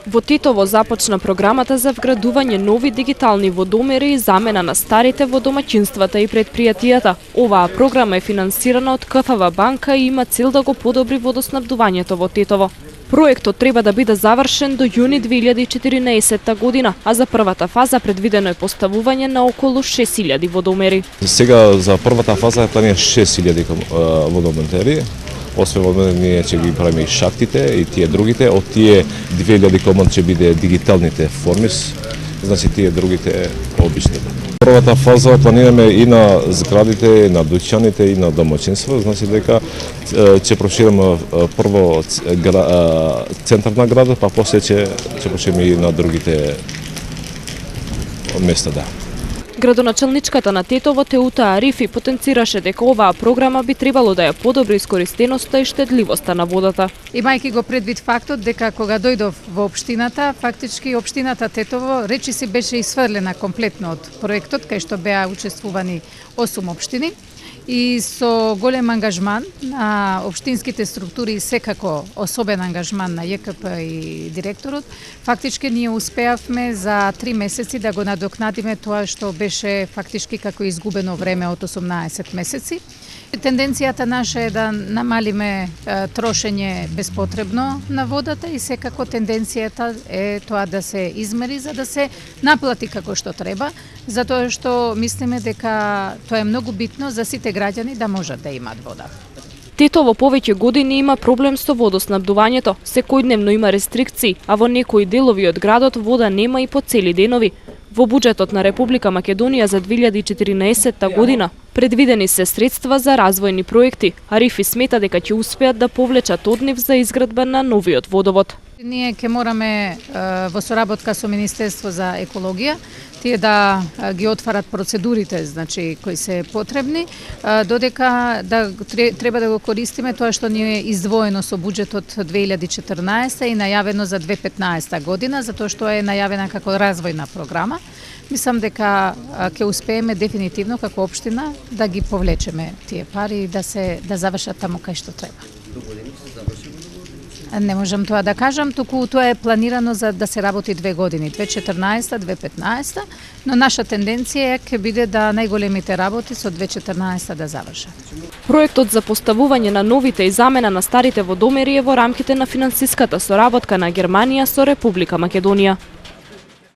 Во Тетово започна програмата за вградување нови дигитални водомери и замена на старите во домаќинствата и предпријатијата. Оваа програма е финансирана од КФВ банка и има цел да го подобри водоснабдувањето во Тетово. Проектот треба да биде завршен до јуни 2014 година, а за првата фаза предвидено е поставување на околу 6000 водомери. Сега за првата фаза е планирано 6000 водомери. Освен водомери ние ќе ги правиме и шахтите и тие другите, од тие 2000 команд ќе биде дигиталните формис, значи тие другите обичните. Првата фаза планираме и на зградите, и на дуќаните, и на домаќинства, значи дека ќе прошириме прво центар на градот, па после ќе прошириме и на другите места, да. Градоначалничката на Тетово Теута Арифи потенцираше дека оваа програма би требало да ја подобри искористеноста и штедливоста на водата. Имајќи го предвид фактот дека кога дојдов во општината, фактички општината Тетово речиси беше исфрлена комплетно од проектот, кај што беа учествувани 8 општини. И со голем ангажман на општинските структури и секако особен ангажман на ЈКП и директорот, фактички ние успеавме за 3 месеци да го надокнадиме тоа што беше фактички како изгубено време од 18 месеци. Тенденцијата наша е да намалиме трошење безпотребно на водата и секако тенденцијата е тоа да се измери за да се наплати како што треба, затоа што мислиме дека тоа е многу битно за сите граѓани да можат да имаат вода. Тетово повеќе години има проблем со водоснабдувањето. Секојдневно има рестрикции, а во некои делови од градот вода нема и по цели денови. Во буџетот на Република Македонија за 2014 година предвидени се средства за развојни проекти. Арифи смета дека ќе успеат да повлечат од нив за изградба на новиот водовод. Ние ќе мораме во соработка со Министерство за екологија тие да ги отварат процедурите, значи кои се потребни, додека да треба да го користиме тоа што ни е издвоено со буџетот 2014 и најавено за 2015 година, затоа што е најавена како развојна програма. Мислам дека ќе успееме дефинитивно како општина да ги повлечеме тие пари и да завршат таму кај што треба. Не можам тоа да кажам, туку тоа е планирано за да се работи 2 години, 2014-2015, но наша тенденција ќе биде да најголемите работи со 2014 да завршат. Проектот за поставување на новите и замена на старите водомери е во рамките на финансиската соработка на Германија со Република Македонија.